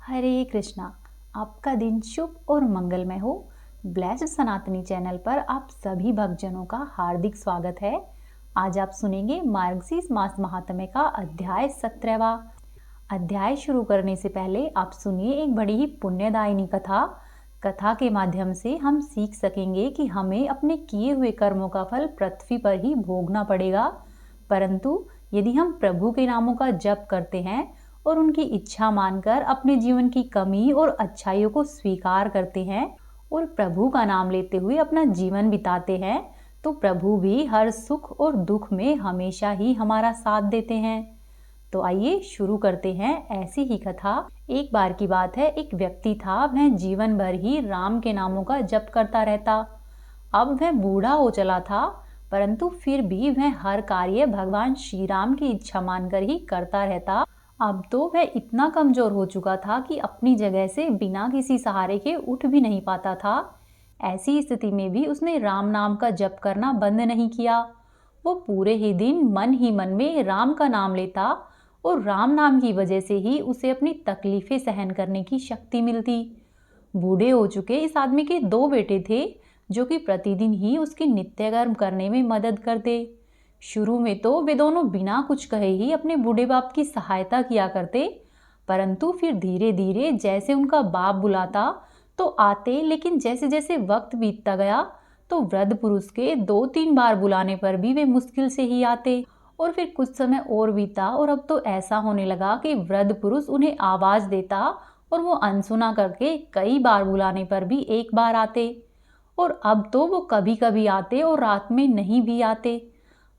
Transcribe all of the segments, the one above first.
हरे कृष्णा। आपका दिन शुभ और मंगलमय हो। ब्लेस्ड सनातनी चैनल पर आप सभी भक्तजनों का हार्दिक स्वागत है। आज आप सुनेंगे मार्गशीर्ष मास महात्म्य का अध्याय 17वां। अध्याय शुरू करने से पहले आप सुनिए एक बड़ी ही पुण्यदायिनी कथा के माध्यम से हम सीख सकेंगे कि हमें अपने किए हुए कर्मों का फल पृथ्वी पर ही भोगना पड़ेगा, परंतु यदि हम प्रभु के नामों का जप करते हैं और उनकी इच्छा मानकर अपने जीवन की कमी और अच्छाइयों को स्वीकार करते हैं और प्रभु का नाम लेते हुए अपना जीवन बिताते हैं, तो प्रभु भी हर सुख और दुख में हमेशा ही हमारा साथ देते हैं। तो आइए शुरू करते हैं ऐसी ही कथा। एक बार की बात है, एक व्यक्ति था, वह जीवन भर ही राम के नामों का जप करता रहता। अब वह बूढ़ा हो चला था, परंतु फिर भी वह हर कार्य भगवान श्री राम की इच्छा मानकर ही करता रहता। अब तो वह इतना कमजोर हो चुका था कि अपनी जगह से बिना किसी सहारे के उठ भी नहीं पाता था। ऐसी स्थिति में भी उसने राम नाम का जप करना बंद नहीं किया। वो पूरे ही मन में राम का नाम लेता और राम नाम की वजह से ही उसे अपनी तकलीफें सहन करने की शक्ति मिलती। बूढ़े हो चुके इस आदमी के 2 बेटे थे, जो कि प्रतिदिन ही उसके नित्य कर्म करने में मदद करते। शुरू में तो वे दोनों बिना कुछ कहे ही अपने बूढ़े बाप की सहायता किया करते, परंतु फिर धीरे धीरे जैसे उनका बाप बुलाता तो आते, लेकिन जैसे जैसे वक्त बीतता गया तो वृद्ध पुरुष के 2-3 बार बुलाने पर भी वे मुश्किल से ही आते। और फिर कुछ समय और बीता और अब तो ऐसा होने लगा कि वृद्ध पुरुष उन्हें आवाज देता और वो अनसुना करके कई बार बुलाने पर भी एक बार आते। और अब तो वो कभी कभी आते और रात में नहीं भी आते।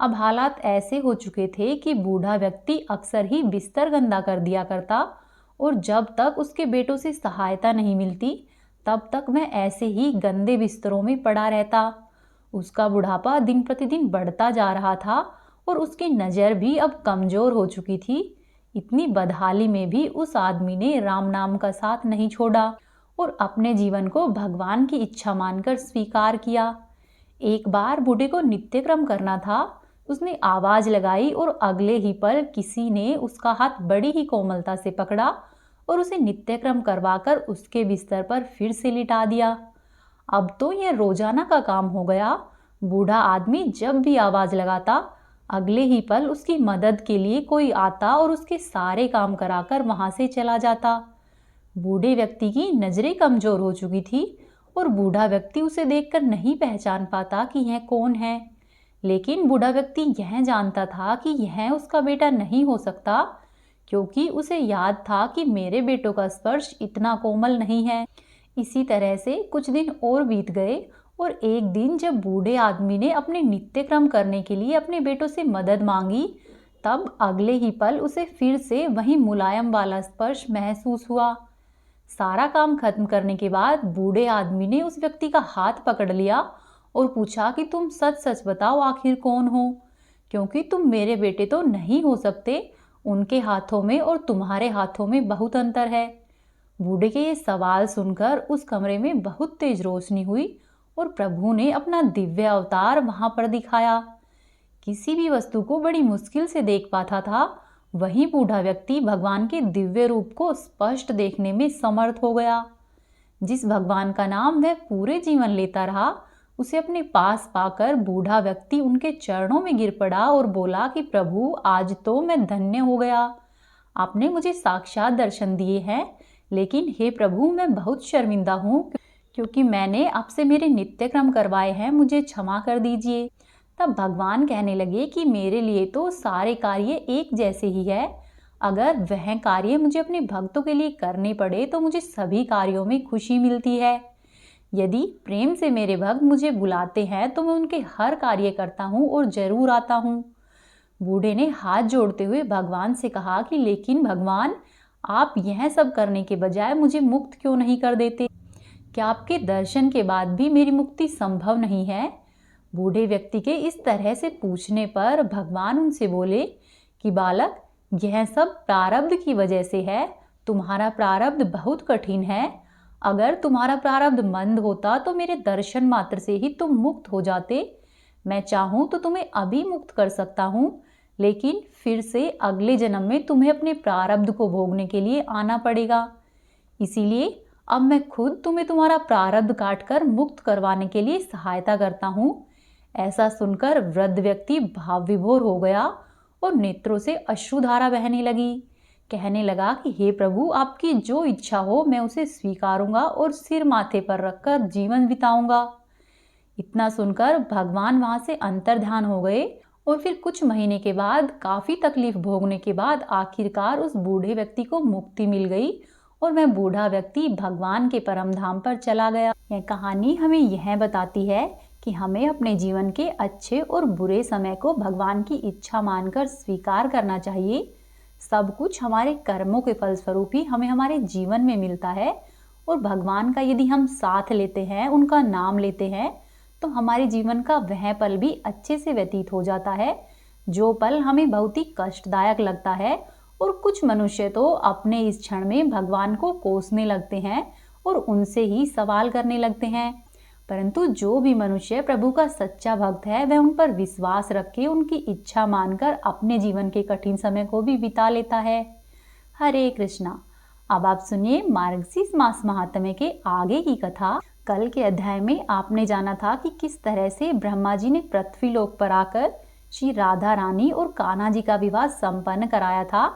अब हालात ऐसे हो चुके थे कि बूढ़ा व्यक्ति अक्सर ही बिस्तर गंदा कर दिया करता और जब तक उसके बेटों से सहायता नहीं मिलती तब तक वह ऐसे ही गंदे बिस्तरों में पड़ा रहता। उसका बुढ़ापा दिन प्रतिदिन बढ़ता जा रहा था और उसकी नज़र भी अब कमजोर हो चुकी थी। इतनी बदहाली में भी उस आदमी ने राम नाम का साथ नहीं छोड़ा और अपने जीवन को भगवान की इच्छा मानकर स्वीकार किया। एक बार बूढ़े को नित्य क्रम करना था। उसने आवाज लगाई और अगले ही पल किसी ने उसका हाथ बड़ी ही कोमलता से पकड़ा और उसे नित्य क्रम करवाकर उसके बिस्तर पर फिर से लिटा दिया। अब तो यह रोजाना का काम हो गया। बूढ़ा आदमी जब भी आवाज लगाता, अगले ही पल उसकी मदद के लिए कोई आता और उसके सारे काम कराकर वहां से चला जाता। बूढ़े व्यक्ति की नजरें कमजोर हो चुकी थी और बूढ़ा व्यक्ति उसे देखकर नहीं पहचान पाता कि यह कौन है। लेकिन बूढ़ा व्यक्ति यह जानता था कि यह उसका बेटा नहीं हो सकता, क्योंकि उसे याद था कि मेरे बेटों का स्पर्श इतना कोमल नहीं है। इसी तरह से कुछ दिन और बीत गए और एक दिन जब बूढ़े आदमी ने अपने नित्य क्रम करने के लिए अपने बेटों से मदद मांगी, तब अगले ही पल उसे फिर से वही मुलायम वाला स्पर्श महसूस हुआ। सारा काम खत्म करने के बाद बूढ़े आदमी ने उस व्यक्ति का हाथ पकड़ लिया और पूछा कि तुम सच सच बताओ, आखिर कौन हो, क्योंकि तुम मेरे बेटे तो नहीं हो सकते। उनके हाथों में और तुम्हारे हाथों में बहुत अंतर है। बूढ़े के ये सवाल सुनकर उस कमरे में बहुत तेज रोशनी हुई और प्रभु ने अपना दिव्य अवतार वहां पर दिखाया। किसी भी वस्तु को बड़ी मुश्किल से देख पाता था, वही बूढ़ा व्यक्ति भगवान के दिव्य रूप को स्पष्ट देखने में समर्थ हो गया। जिस भगवान का नाम वह पूरे जीवन लेता रहा, उसे अपने पास पाकर बूढ़ा व्यक्ति उनके चरणों में गिर पड़ा और बोला कि प्रभु, आज तो मैं धन्य हो गया। आपने मुझे साक्षात दर्शन दिए हैं, लेकिन हे प्रभु, मैं बहुत शर्मिंदा हूँ क्योंकि मैंने आपसे मेरे नित्य क्रम करवाए हैं, मुझे क्षमा कर दीजिए। तब भगवान कहने लगे कि मेरे लिए तो सारे कार्य एक जैसे ही है। अगर वह कार्य मुझे अपने भक्तों के लिए करने पड़े तो मुझे सभी कार्यों में खुशी मिलती है। यदि प्रेम से मेरे भक्त मुझे बुलाते हैं तो मैं उनके हर कार्य करता हूँ और जरूर आता हूँ। बूढ़े ने हाथ जोड़ते हुए भगवान से कहा कि लेकिन भगवान, आप यह सब करने के बजाय मुझे मुक्त क्यों नहीं कर देते? क्या आपके दर्शन के बाद भी मेरी मुक्ति संभव नहीं है? बूढ़े व्यक्ति के इस तरह से पूछने पर भगवान उनसे बोले कि बालक, यह सब प्रारब्ध की वजह से है। तुम्हारा प्रारब्ध बहुत कठिन है। अगर तुम्हारा प्रारब्ध मंद होता तो मेरे दर्शन मात्र से ही तुम मुक्त हो जाते। मैं चाहूं तो तुम्हें अभी मुक्त कर सकता हूं, लेकिन फिर से अगले जन्म में तुम्हें अपने प्रारब्ध को भोगने के लिए आना पड़ेगा। इसीलिए अब मैं खुद तुम्हें तुम्हारा प्रारब्ध काटकर मुक्त करवाने के लिए सहायता करता हूँ। ऐसा सुनकर वृद्ध व्यक्ति भाव विभोर हो गया और नेत्रों से अश्रुधारा बहने लगी। कहने लगा कि हे प्रभु, आपकी जो इच्छा हो मैं उसे स्वीकारूंगा और सिर माथे पर रखकर जीवन बिताऊंगा। इतना सुनकर भगवान वहां से अंतर्ध्यान हो गए और फिर कुछ महीने के बाद काफी तकलीफ भोगने के बाद आखिरकार उस बूढ़े व्यक्ति को मुक्ति मिल गई और वह बूढ़ा व्यक्ति भगवान के परम धाम पर चला गया। यह कहानी हमें यह बताती है कि हमें अपने जीवन के अच्छे और बुरे समय को भगवान की इच्छा मानकर स्वीकार करना चाहिए। सब कुछ हमारे कर्मों के फलस्वरूप ही हमें हमारे जीवन में मिलता है और भगवान का यदि हम साथ लेते हैं, उनका नाम लेते हैं, तो हमारे जीवन का वह पल भी अच्छे से व्यतीत हो जाता है जो पल हमें बहुत ही कष्टदायक लगता है। और कुछ मनुष्य तो अपने इस क्षण में भगवान को कोसने लगते हैं और उनसे ही सवाल करने लगते हैं। परंतु जो भी मनुष्य प्रभु का सच्चा भक्त है वह उन पर विश्वास रख के उनकी इच्छा मानकर अपने जीवन के कठिन समय को भी बिता लेता है। हरे कृष्णा। अब आप सुनिए मार्गशीर्ष मास महात्म्य के आगे की कथा। कल के अध्याय में आपने जाना था कि किस तरह से ब्रह्मा जी ने पृथ्वी लोक पर आकर श्री राधा रानी और कान्हा जी का विवाह संपन्न कराया था।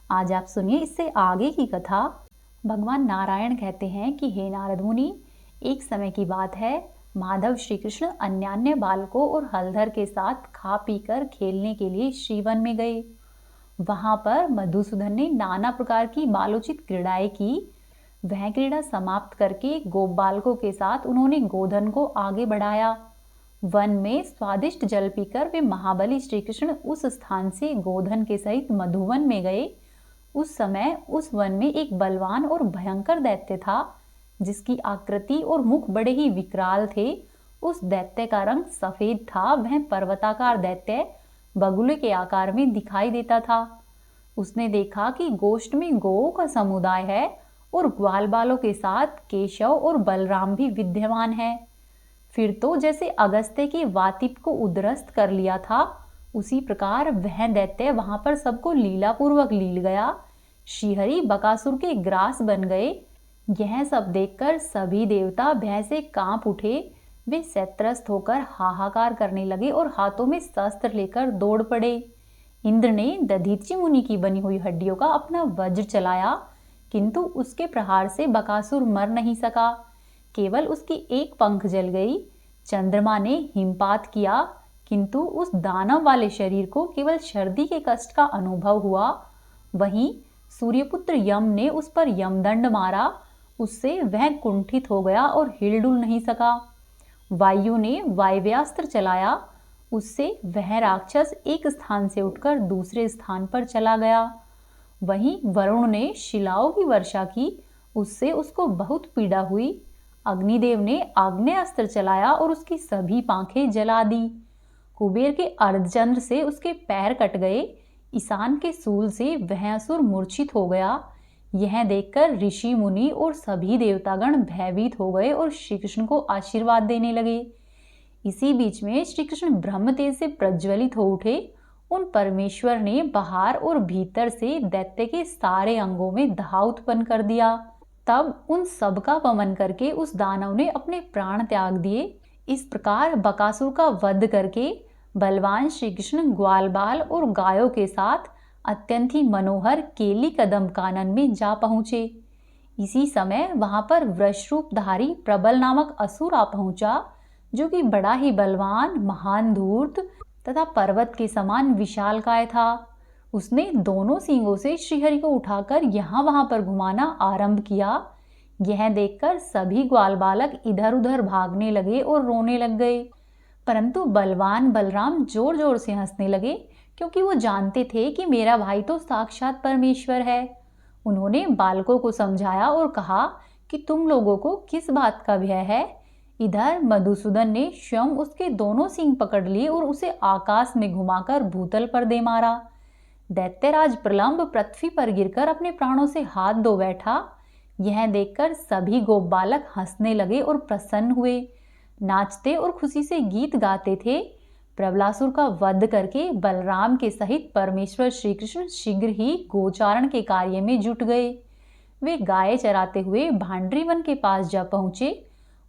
आज आप सुनिए इससे आगे की कथा। भगवान नारायण कहते हैं कि हे नारद मुनि, एक समय की बात है, माधव श्री कृष्ण अन्यान्य बालकों और हलधर के साथ खा पीकर खेलने के लिए श्रीवन में गए। वहां पर मधुसूदन ने नाना प्रकार की बालोचित क्रीड़ाएं की। वह क्रीड़ा समाप्त करके गोप बालकों के साथ उन्होंने गोधन को आगे बढ़ाया। वन में स्वादिष्ट जल पीकर वे महाबली श्री कृष्ण उस स्थान से गोधन के सहित मधुवन में गए। उस समय उस वन में एक बलवान और भयंकर दैत्य था जिसकी आकृति और मुख बड़े ही विकराल थे। उस दैत्य का रंग सफेद था। वह पर्वताकार दैत्य बगुले के आकार में दिखाई देता था। उसने देखा कि गोष्ठ में गौओं का समुदाय है और ग्वाल बालों के साथ केशव और बलराम भी विद्यमान है। फिर तो जैसे अगस्त्य के वातिप को उद्रस्त कर लिया था, उसी प्रकार वह दैत्य वहां पर सबको लीलापूर्वक लील गया। श्रीहरि बकासुर के ग्रास बन गए। यह सब देखकर सभी देवता भय से कांप उठे। वे शैत्रस्त होकर हाहाकार करने लगे और हाथों में शस्त्र लेकर दौड़ पड़े। इंद्र ने दधीचि मुनि की बनी हुई हड्डियों का अपना वज्र चलाया, किंतु उसके प्रहार से बकासुर मर नहीं सका, केवल उसकी एक पंख जल गई। चंद्रमा ने हिमपात किया, किंतु उस दानव वाले शरीर को केवल सर्दी के कष्ट का अनुभव हुआ। वहीं सूर्यपुत्र यम ने उस पर यमदंड मारा, उससे वह कुंठित हो गया और हिलडुल नहीं सका। वायु ने वायव्यास्त्र चलाया, उससे वह राक्षस एक स्थान से उठकर दूसरे स्थान पर चला गया। वहीं वरुण ने शिलाओं की वर्षा की, उससे उसको बहुत पीड़ा हुई। अग्निदेव ने आग्नेयास्त्र चलाया और उसकी सभी पांखें जला दी। कुबेर के अर्धचंद्र से उसके पैर कट गए। ईशान के सूल से वह असुर मूर्छित हो गया। यह देखकर ऋषि मुनि और सभी देवतागण भयभीत हो गए और श्री कृष्ण को आशीर्वाद देने लगे। इसी बीच में श्री कृष्ण ब्रह्म तेज से प्रज्वलित हो उठे। उन परमेश्वर ने बाहर और भीतर से दैत्य के सारे अंगों में दाह उत्पन्न कर दिया। तब उन सब का वमन करके उस दानव ने अपने प्राण त्याग दिए। इस प्रकार बकासुर का वध करके बलवान श्री कृष्ण ग्वाल बाल और गायों के साथ अत्यंत ही मनोहर केली कदम कानन में जा पहुंचे। इसी समय वहां पर वृषरूपधारी प्रबल नामक असुर आ पहुंचा, जो कि बड़ा ही बलवान, महान धूर्त तथा पर्वत के समान विशालकाय था। उसने दोनों सींगों से श्रीहरि को उठाकर यहाँ वहां पर घुमाना आरंभ किया। यह देखकर सभी ग्वाल बालक इधर उधर भागने लगे और रोने लग गए, परंतु बलवान बलराम जोर जोर से हंसने लगे, क्योंकि वो जानते थे कि मेरा भाई तो साक्षात परमेश्वर है। उन्होंने बालकों को समझाया और कहा कि तुम लोगों को किस बात का भय है। इधर मधुसूदन ने स्वयं उसके दोनों सींग पकड़ लिए और उसे आकाश में घुमाकर भूतल पर दे मारा। दैत्यराज प्रलंब पृथ्वी पर गिरकर अपने प्राणों से हाथ धो बैठा। यह देखकर सभी गोप बालक हंसने लगे और प्रसन्न हुए, नाचते और खुशी से गीत गाते थे। प्रबलासुर का वध करके बलराम के सहित परमेश्वर श्री कृष्ण शीघ्र ही गोचारण के कार्य में जुट गए। वे गाय चराते हुए भांडरी वन के पास जा पहुंचे।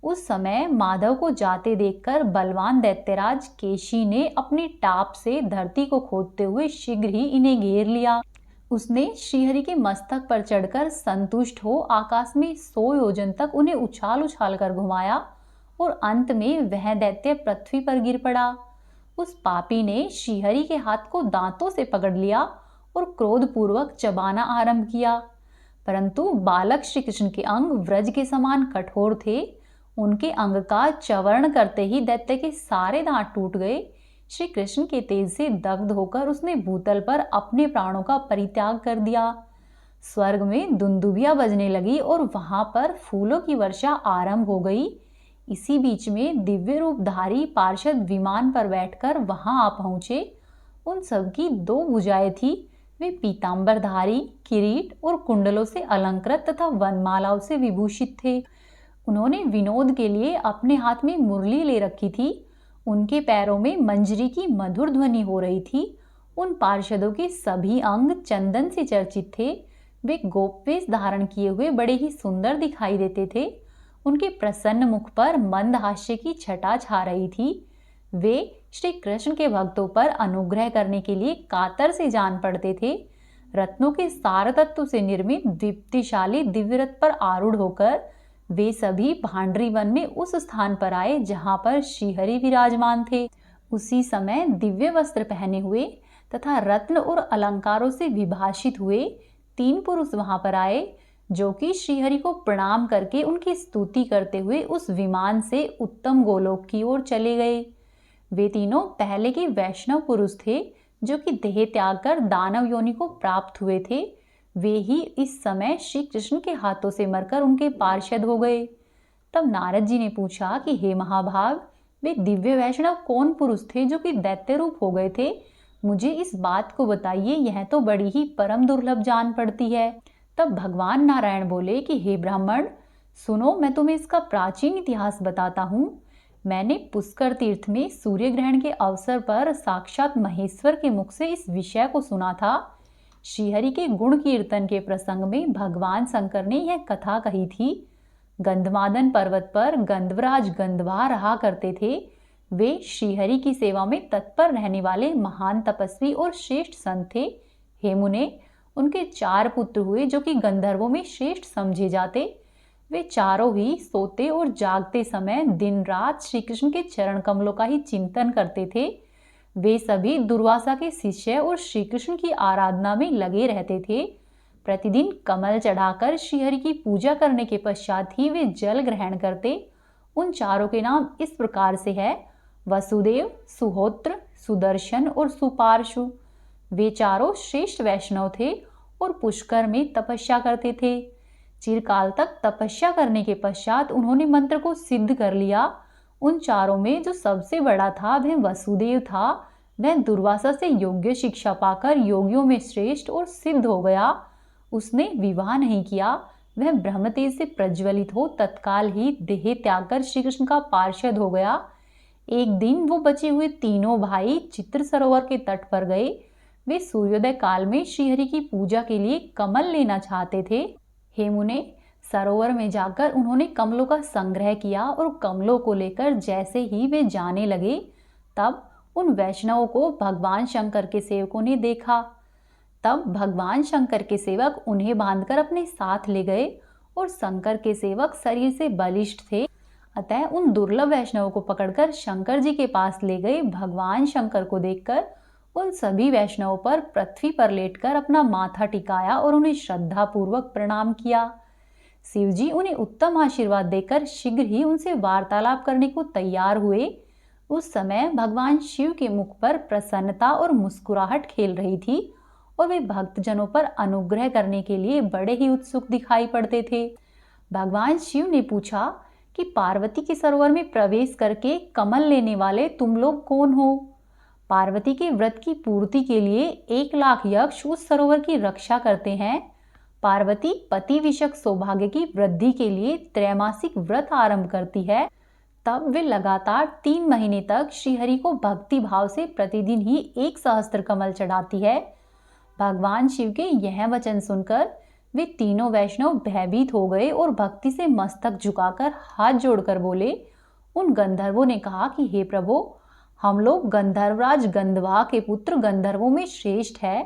उस समय माधव को जाते देखकर बलवान दैत्यराज केशी ने अपनी टाप से धरती को खोदते हुए शीघ्र ही इन्हें घेर लिया। उसने श्रीहरि के मस्तक पर चढ़कर संतुष्ट हो आकाश में 100 योजन तक उन्हें उछाल उछाल कर घुमाया और अंत में वह दैत्य पृथ्वी पर गिर पड़ा। उस पापी ने श्रीहरि के हाथ को दांतों से पकड़ लिया और क्रोधपूर्वक चबाना आरंभ किया, परंतु बालक श्री कृष्ण के अंग व्रज के समान कठोर थे। उनके अंग का चवर्ण करते ही दैत्य के सारे दांत टूट गए। श्री कृष्ण के तेज से दग्ध होकर उसने भूतल पर अपने प्राणों का परित्याग कर दिया। स्वर्ग में दुंदुभियां बजने लगी और वहां पर फूलों की वर्षा आरंभ हो गई। इसी बीच में दिव्य रूपधारी पार्षद विमान पर बैठकर वहां आ पहुंचे। उन सबकी 2 भुजाएं थी। वे पीतांबरधारी, किरीट और कुंडलों से अलंकृत तथा वनमालाओं से विभूषित थे। उन्होंने विनोद के लिए अपने हाथ में मुरली ले रखी थी। उनके पैरों में मंजरी की मधुर ध्वनि हो रही थी। उन पार्षदों के सभी अंग चंदन से चर्चित थे। वे गोपवेश धारण किए हुए बड़े ही सुंदर दिखाई देते थे। उनके प्रसन्न मुख पर मंद हास्य की छटा छा रही थी। वे श्री कृष्ण के भक्तों पर अनुग्रह करने के लिए कातर से जान पड़ते थे। रत्नों के सार तत्व से निर्मित दीप्तिशाली दिव्य रथ पर आरूढ़ होकर वे सभी भांडरी वन में उस स्थान पर आए जहां पर श्रीहरि विराजमान थे। उसी समय दिव्य वस्त्र पहने हुए तथा रत्न और अलंकारों से विभाषित हुए 3 पुरुष वहां पर आए, जो कि श्रीहरि को प्रणाम करके उनकी स्तुति करते हुए उस विमान से उत्तम गोलोक की ओर चले गए। वे तीनों पहले के वैष्णव पुरुष थे, जो कि देह त्याग कर दानव योनि को प्राप्त हुए थे। वे ही इस समय श्री कृष्ण के हाथों से मरकर उनके पार्षद हो गए। तब नारद जी ने पूछा कि हे महाभाग, वे दिव्य वैष्णव कौन पुरुष थे जो कि दैत्य रूप हो गए थे? मुझे इस बात को बताइए, यह तो बड़ी ही परम दुर्लभ जान पड़ती है। तब भगवान नारायण बोले कि हे ब्राह्मण, सुनो, मैं तुम्हें इसका प्राचीन इतिहास बताता हूँ। मैंने पुष्कर तीर्थ में सूर्य ग्रहण के अवसर पर साक्षात महेश्वर के मुख से इस विषय को सुना था। श्रीहरि के गुण कीर्तन के प्रसंग में भगवान शंकर ने यह कथा कही थी। गंधमादन पर्वत पर गंधर्वराज गंधर्वा रहा करते थे। वे श्रीहरि की सेवा में तत्पर रहने वाले महान तपस्वी और श्रेष्ठ संत थे। हे मुने, उनके 4 पुत्र हुए जो कि गंधर्वों में श्रेष्ठ समझे जाते। वे चारों ही सोते और जागते समय दिन रात श्री कृष्ण के चरण कमलों का ही चिंतन करते थे। वे सभी दुर्वासा के शिष्य और श्री कृष्ण की आराधना में लगे रहते थे। प्रतिदिन कमल चढ़ाकर श्रीहरि की पूजा करने के पश्चात ही वे जल ग्रहण करते। उन चारों के नाम इस प्रकार से है: वसुदेव, सुहोत्र, सुदर्शन और सुपार्शु। वे चारों श्रेष्ठ वैष्णव थे और पुष्कर में तपस्या करते थे। चिरकाल तक तपस्या करने के पश्चात उन्होंने मंत्र को सिद्ध कर लिया। उन चारों में जो सबसे बड़ा था वह वसुदेव था। वह दुर्वासा से योग्य शिक्षा पाकर योगियों में श्रेष्ठ और सिद्ध हो गया। उसने विवाह नहीं किया। वह ब्रह्मतेज से प्रज्वलित हो तत्काल ही देह त्याग कर श्री कृष्ण का पार्षद हो गया। एक दिन वो बचे हुए तीनों भाई चित्र सरोवर के तट पर गए। वे सूर्योदय काल में श्रीहरि की पूजा के लिए कमल लेना चाहते थे। हे मुने, सरोवर में जाकर उन्होंने कमलों का संग्रह किया और कमलों को लेकर जैसे ही वे जाने लगे, तब उन वैष्णवों को भगवान शंकर के सेवकों ने देखा। तब भगवान शंकर के सेवक उन्हें बांधकर अपने साथ ले गए और शंकर के सेवक शरीर से बलिष्ठ थे, अतः उन दुर्लभ वैष्णवों को पकड़कर शंकर जी के पास ले गए। भगवान शंकर को देखकर उन सभी वैष्णवों पर पृथ्वी पर लेटकर अपना माथा टिकाया और उन्हें श्रद्धा पूर्वक प्रणाम किया। शिव जी उन्हें उत्तम आशीर्वाद देकर शीघ्र ही उनसे वार्तालाप करने को तैयार हुए। उस समय भगवान शिव के मुख पर प्रसन्नता और मुस्कुराहट खेल रही थी और वे भक्तजनों पर अनुग्रह करने के लिए बड़े ही उत्सुक दिखाई पड़ते थे। भगवान शिव ने पूछा कि पार्वती के सरोवर में प्रवेश करके कमल लेने वाले तुम लोग कौन हो? पार्वती के व्रत की पूर्ति के लिए 1 लाख यक्ष उस सरोवर की रक्षा करते हैं। पार्वती पति विषयक सौभाग्य की वृद्धि के लिए त्रैमासिक व्रत आरंभ करती है। तब वे लगातार 3 महीने तक श्रीहरि को भक्ति भाव से प्रतिदिन ही 1 सहस्त्र कमल चढ़ाती है। भगवान शिव के यह वचन सुनकर वे तीनों वैष्णव भयभीत हो गए और भक्ति से मस्तक झुकाकर हाथ जोड़कर बोले। उन गंधर्वों ने कहा कि हे प्रभु, हम लोग गंधर्वराज गंधर्वा के पुत्र गंधर्वों में श्रेष्ठ है।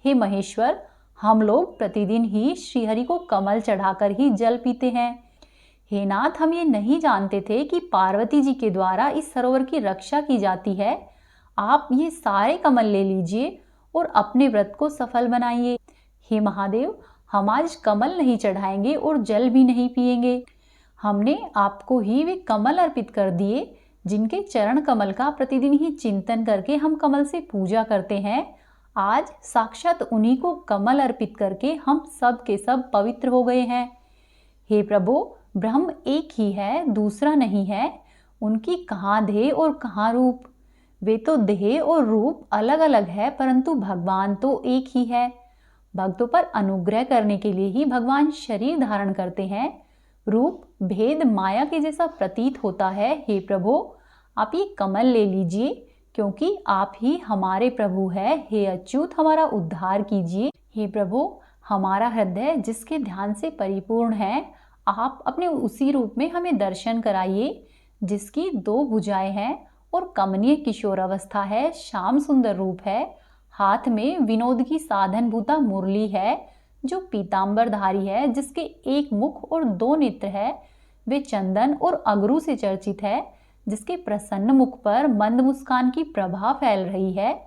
हे महेश्वर, हम लोग प्रतिदिन ही श्रीहरि को कमल चढ़ाकर ही जल पीते हैं। हे नाथ, हम ये नहीं जानते थे कि पार्वती जी के द्वारा इस सरोवर की रक्षा की जाती है। आप ये सारे कमल ले लीजिए और अपने व्रत को सफल बनाइए। हे महादेव, हम आज कमल नहीं चढ़ाएंगे और जल भी नहीं पिएंगे। हमने आपको ही वे कमल अर्पित कर दिए जिनके चरण कमल का प्रतिदिन ही चिंतन करके हम कमल से पूजा करते हैं। आज साक्षात उन्हीं को कमल अर्पित करके हम सब के सब पवित्र हो गए हैं। हे प्रभु, ब्रह्म एक ही है, दूसरा नहीं है। उनकी कहाँ देह और कहाँ रूप। वे तो देह और रूप अलग अलग है, परंतु भगवान तो एक ही है। भक्तों पर अनुग्रह करने के लिए ही भगवान शरीर धारण करते हैं। रूप भेद माया के जैसा प्रतीत होता है। हे प्रभु, आप ये कमल ले लीजिए, क्योंकि आप ही हमारे प्रभु है। हे अच्युत, हमारा उद्धार कीजिए। हे प्रभु, हमारा हृदय जिसके ध्यान से परिपूर्ण है, आप अपने उसी रूप में हमें दर्शन कराइए, जिसकी 2 भुजाएं हैं और कमनीय किशोरावस्था है, श्याम सुंदर रूप है। हाथ में विनोद की साधन भूता मुरली है, जो पीतांबरधारी है, जिसके 1 मुख और 2 नेत्र है। वे चंदन और अगरू से चर्चित है, जिसके प्रसन्न मुख पर मंद मुस्कान की प्रभा फैल रही है।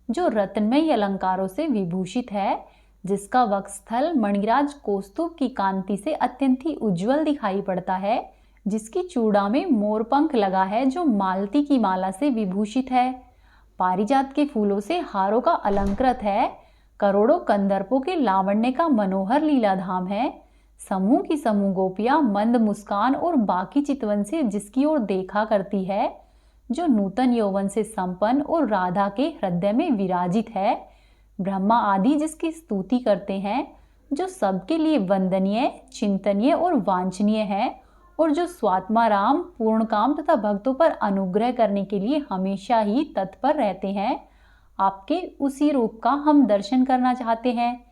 जो रत्नमयी अलंकारों से विभूषित है, जिसका वक्षस्थल मणिराज कौस्तुभ की कांति से अत्यंत ही उज्जवल दिखाई पड़ता है। जिसकी चूड़ा में मोरपंख लगा है, जो मालती की माला से विभूषित है। पारिजात के फूलों से हारों का अलंकृत है। करोड़ों कंदर्पों के लावण्य का मनोहर लीलाधाम है। समूह की समूह गोपियां मंद मुस्कान और बाकी चितवन से जिसकी ओर देखा करती है, जो नूतन यौवन से संपन्न और राधा के हृदय में विराजित है। ब्रह्मा आदि जिसकी स्तुति करते हैं, जो सबके लिए वंदनीय, चिंतनीय और वांछनीय है, और जो स्वात्मा राम पूर्णकाम तथा भक्तों पर अनुग्रह करने के लिए हमेशा ही तत्पर रहते हैं। आपके उसी रूप का हम दर्शन करना चाहते हैं।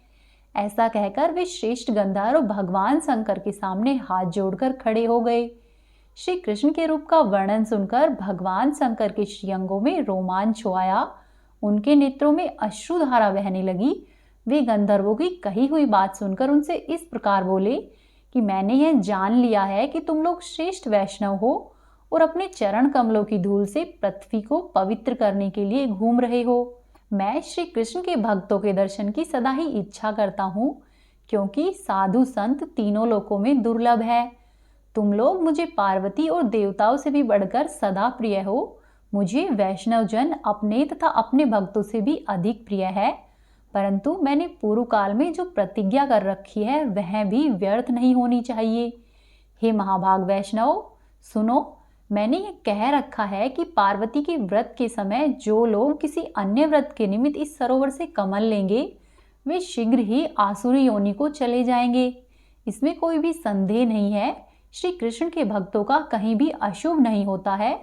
ऐसा कहकर वे श्रेष्ठ गंधर्व भगवान शंकर के सामने हाथ जोड़कर खड़े हो गए। श्री कृष्ण के रूप का वर्णन सुनकर भगवान शंकर के श्रीअंगों में रोमांच हो आया। उनके नेत्रों में अश्रुधारा बहने लगी। वे गंधर्वों की कही हुई बात सुनकर उनसे इस प्रकार बोले कि मैंने यह जान लिया है कि तुम लोग श्रेष्ठ वैष्णव हो और अपने चरण कमलों की धूल से पृथ्वी को पवित्र करने के लिए घूम रहे हो। मैं श्री कृष्ण के भक्तों के दर्शन की सदा ही इच्छा करता हूँ, क्योंकि साधु संत तीनों लोकों में दुर्लभ है। तुम लोग मुझे पार्वती और देवताओं से भी बढ़कर सदा प्रिय हो। मुझे वैष्णव जन अपने तथा अपने भक्तों से भी अधिक प्रिय है, परंतु मैंने पूर्व काल में जो प्रतिज्ञा कर रखी है वह भी व्यर्थ नहीं होनी चाहिए। हे महाभाग वैष्णव, सुनो, मैंने ये कह रखा है कि पार्वती के व्रत के समय जो लोग किसी अन्य व्रत के निमित्त इस सरोवर से कमल लेंगे, वे शीघ्र ही आसुरी योनि को चले जाएंगे। इसमें कोई भी संदेह नहीं है। श्री कृष्ण के भक्तों का कहीं भी अशुभ नहीं होता है।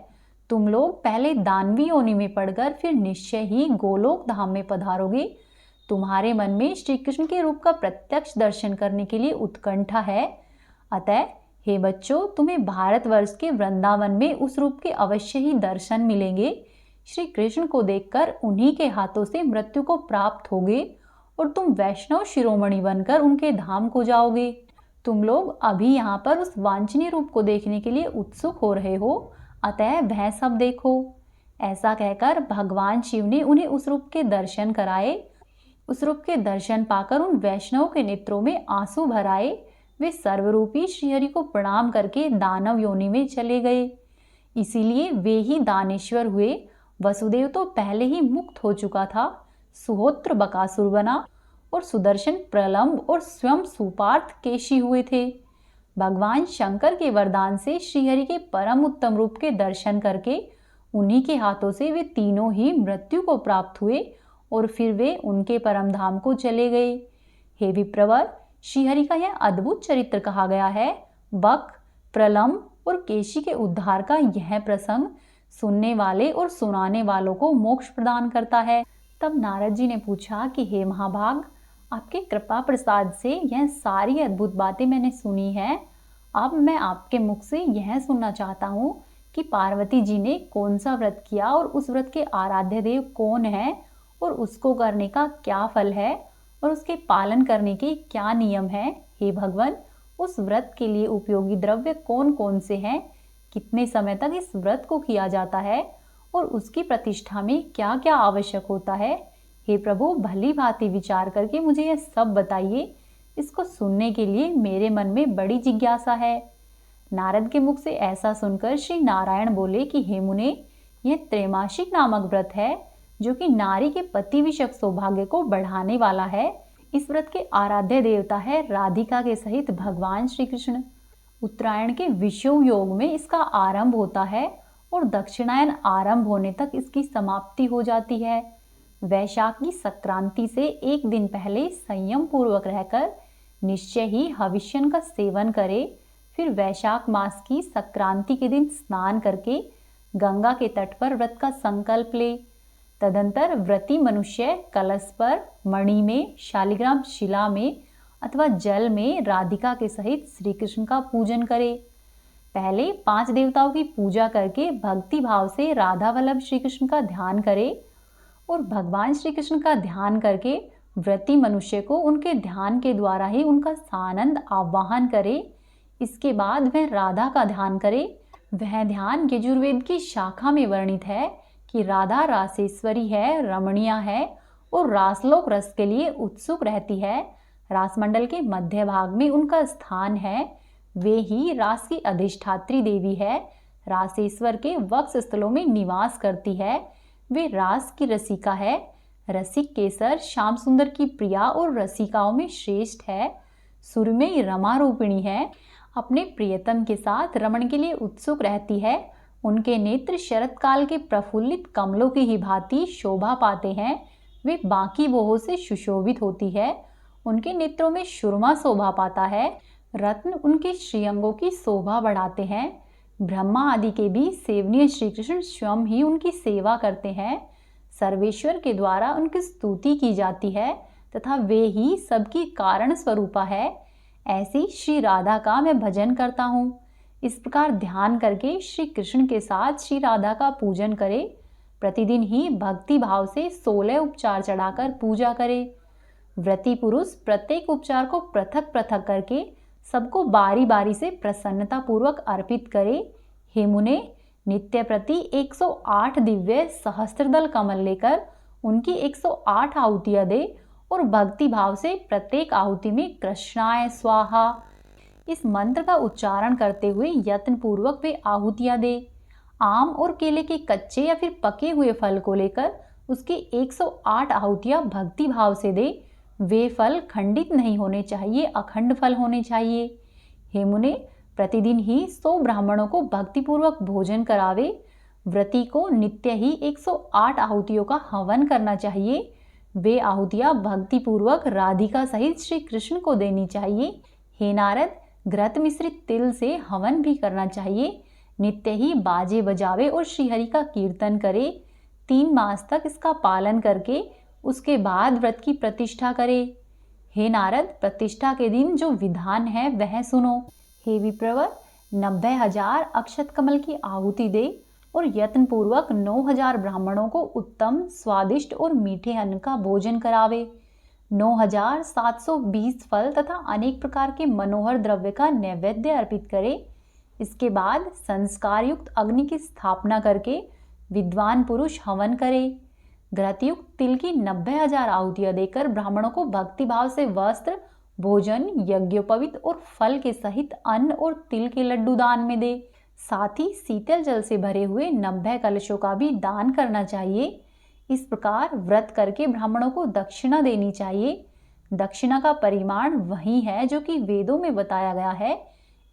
तुम लोग पहले दानवी योनि में पड़कर फिर निश्चय ही गोलोक धाम में पधारोगे। तुम्हारे मन में श्री कृष्ण के रूप का प्रत्यक्ष दर्शन करने के लिए उत्कंठा है। अतः हे बच्चों, तुम्हें भारतवर्ष के वृंदावन में उस रूप के अवश्य ही दर्शन मिलेंगे। श्री कृष्ण को देखकर उन्हीं के हाथों से मृत्यु को प्राप्त होगे और तुम वैष्णव शिरोमणि बनकर उनके धाम को जाओगे। तुम लोग अभी यहाँ पर उस वांछनीय रूप को देखने के लिए उत्सुक हो रहे हो, अतः वह सब देखो। ऐसा कहकर भगवान शिव ने उन्हें उस रूप के दर्शन कराए। उस रूप के दर्शन पाकर उन वैष्णव के नेत्रों में आंसू भर आए। वे सर्वरूपी श्रीहरि को प्रणाम करके दानव योनि में चले गए। इसीलिए वे ही दानेश्वर हुए। वसुदेव तो पहले ही मुक्त हो चुका था। सुहोत्र बकासुर बना और सुदर्शन प्रलंब और स्वयं सुपार्थ केशी हुए थे। भगवान शंकर के वरदान से श्रीहरि के परम उत्तम रूप के दर्शन करके उन्हीं के हाथों से वे तीनों ही मृत्यु को प्राप्त हुए और फिर वे उनके परम धाम को चले गए। हे विप्रवर, श्रीहरि का यह अद्भुत चरित्र कहा गया है। बक, प्रलंब और केशी के उद्धार का यह प्रसंग सुनने वाले और सुनाने वालों को मोक्ष प्रदान करता है। तब नारद जी ने पूछा कि हे महाभाग, आपके कृपा प्रसाद से यह सारी अद्भुत बातें मैंने सुनी हैं। अब मैं आपके मुख से यह सुनना चाहता हूँ कि पार्वती जी ने कौन सा व्रत किया और उस व्रत के आराध्य देव कौन है और उसको करने का क्या फल है और उसके पालन करने के क्या नियम हैं। हे भगवान, उस व्रत के लिए उपयोगी द्रव्य कौन कौन से हैं, कितने समय तक इस व्रत को किया जाता है और उसकी प्रतिष्ठा में क्या क्या आवश्यक होता है। हे प्रभु, भली भांति विचार करके मुझे यह सब बताइए। इसको सुनने के लिए मेरे मन में बड़ी जिज्ञासा है। नारद के मुख से ऐसा सुनकर श्री नारायण बोले कि हे मुने, यह त्रैमासिक नामक व्रत है जो कि नारी के पति विषयक सौभाग्य को बढ़ाने वाला है। इस व्रत के आराध्य देवता है राधिका के सहित भगवान श्री कृष्ण। उत्तरायण के विषुव योग में इसका आरंभ होता है और दक्षिणायन आरंभ होने तक इसकी समाप्ति हो जाती है। वैशाख की संक्रांति से एक दिन पहले संयम पूर्वक रहकर निश्चय ही हविष्यन का सेवन करे। फिर वैशाख मास की संक्रांति के दिन स्नान करके गंगा के तट पर व्रत का संकल्प ले। तदंतर व्रती मनुष्य कलश पर, मणि में, शालिग्राम शिला में अथवा जल में राधिका के सहित श्री कृष्ण का पूजन करे। पहले 5 देवताओं की पूजा करके भक्ति भाव से राधा वल्लभ श्री कृष्ण का ध्यान करे और भगवान श्री कृष्ण का ध्यान करके व्रती मनुष्य को उनके ध्यान के द्वारा ही उनका सानंद आवाहन करे। इसके बाद वह राधा का ध्यान करे। वह ध्यान यजुर्वेद की शाखा में वर्णित है कि राधा रासेश्वरी है, रमणीया है और रासलोक रस के लिए उत्सुक रहती है। रासमंडल के मध्य भाग में उनका स्थान है। वे ही रास की अधिष्ठात्री देवी है। रासेश्वर के वक्ष स्थलों में निवास करती है। वे रास की रसिका है। रसिक केसर श्याम सुंदर की प्रिया और रसिकाओं में श्रेष्ठ है। सुरमई रमा रूपिणी है। अपने प्रियतम के साथ रमण के लिए उत्सुक रहती है। उनके नेत्र शरत काल के प्रफुल्लित कमलों की ही भांति शोभा पाते हैं। वे बाकी बोहों से सुशोभित होती है। उनके नेत्रों में सुरमा शोभा पाता है। रत्न उनके श्रीअंगों की शोभा बढ़ाते हैं। ब्रह्मा आदि के भी सेवनीय श्री कृष्ण स्वयं ही उनकी सेवा करते हैं। सर्वेश्वर के द्वारा उनकी स्तुति की जाती है तथा वे ही सबकी कारण स्वरूपा है। ऐसी श्री राधा का मैं भजन करता हूँ। इस प्रकार ध्यान करके श्री कृष्ण के साथ श्री राधा का पूजन करे। प्रतिदिन ही भक्ति भाव से 16 उपचार चढ़ाकर पूजा करे। व्रती पुरुष प्रत्येक उपचार को पृथक पृथक करके सबको बारी बारी से प्रसन्नता पूर्वक अर्पित करे। हे मुने, नित्य प्रति 108 दिव्य सहस्त्रदल कमल लेकर उनकी 108 आहुतियां दे और भक्ति भाव से प्रत्येक आहुति में कृष्णाय स्वाहा इस मंत्र का उच्चारण करते हुए यत्न पूर्वक वे आहुतियां दे। आम और केले के कच्चे या फिर पके हुए फल को लेकर उसकी 108 आहुतियां भक्ति भाव से दे। वे फल खंडित नहीं होने चाहिए, अखंड फल होने चाहिए। हे मुने, प्रतिदिन ही 100 ब्राह्मणों को भक्तिपूर्वक भोजन करावे। व्रती को नित्य ही 108 आहुतियों का हवन करना चाहिए। वे आहुतियां भक्तिपूर्वक राधिका सहित श्री कृष्ण को देनी चाहिए। हे नारद, घृत मिश्रित तिल से हवन भी करना चाहिए। नित्य ही बाजे बजावे और श्रीहरि का कीर्तन करे। 3 मास तक इसका पालन करके उसके बाद व्रत की प्रतिष्ठा करे। हे नारद, प्रतिष्ठा के दिन जो विधान है वह सुनो। हे विप्रवर, 90,000 अक्षत कमल की आहुति दे और यत्न पूर्वक 9,000 ब्राह्मणों को उत्तम, स्वादिष्ट और मीठे अन्न का भोजन करावे। 9,720 फल तथा अनेक प्रकार के मनोहर द्रव्य का नैवेद्य अर्पित करे। इसके बाद संस्कार युक्त अग्नि की स्थापना करके विद्वान पुरुष हवन करे। घृतयुक्त तिल की 90,000 आहुतियां देकर ब्राह्मणों को भक्ति भाव से वस्त्र, भोजन, यज्ञोपवीत और फल के सहित अन्न और तिल के लड्डू दान में दे। साथ ही शीतल जल से भरे हुए 90 कलशों का भी दान करना चाहिए। इस प्रकार व्रत करके ब्राह्मणों को दक्षिणा देनी चाहिए। दक्षिणा का परिमाण वही है जो कि वेदों में बताया गया है।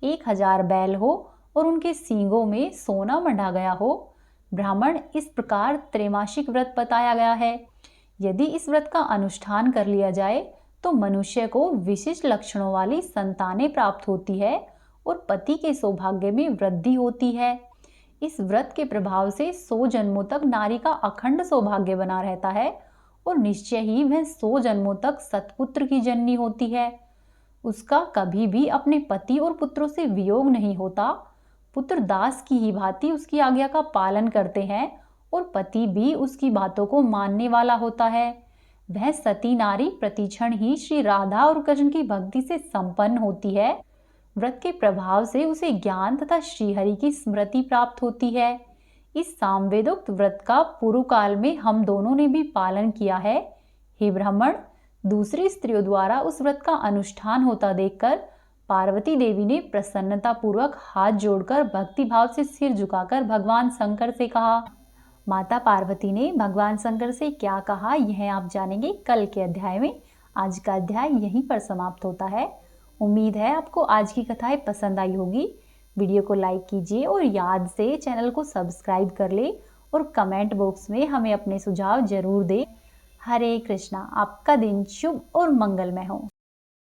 1000 बैल हो और उनके सींगों में सोना मंढा गया हो। ब्राह्मण इस प्रकार त्रैमासिक व्रत बताया गया है। यदि इस व्रत का अनुष्ठान कर लिया जाए तो मनुष्य को विशिष्ट लक्षणों वाली संतानें प्राप्त होती है और पति के सौभाग्य में वृद्धि होती है। इस व्रत के प्रभाव से 100 जन्मों तक नारी का अखंड सौभाग्य बना रहता है और निश्चय ही वह 100 जन्मों तक सतपुत्र की जननी होती है। उसका कभी भी अपने पति और पुत्रों से वियोग नहीं होता। पुत्र दास की ही भांति उसकी आज्ञा का पालन करते हैं और पति भी उसकी बातों को मानने वाला होता है। वह सती नारी प्रतिक्षण ही श्री राधा और कृष्ण की भक्ति से संपन्न होती है। व्रत के प्रभाव से उसे ज्ञान तथा श्रीहरि की स्मृति प्राप्त होती है। इस सामवेदोक्त व्रत का पूर्व काल में हम दोनों ने भी पालन किया है। हे ब्राह्मण, दूसरी स्त्रियों द्वारा उस व्रत का अनुष्ठान होता देखकर पार्वती देवी ने प्रसन्नता पूर्वक हाथ जोड़कर भक्ति भाव से सिर झुकाकर भगवान शंकर से कहा। माता पार्वती ने भगवान शंकर से क्या कहा, यह आप जानेंगे कल के अध्याय में। आज का अध्याय यहीं पर समाप्त होता है। उम्मीद है आपको आज की कथाएं पसंद आई होगी। वीडियो को लाइक कीजिए और याद से चैनल को सब्सक्राइब कर ले और कमेंट बॉक्स में हमें अपने सुझाव जरूर दें। हरे कृष्णा। आपका दिन शुभ और मंगलमय हो।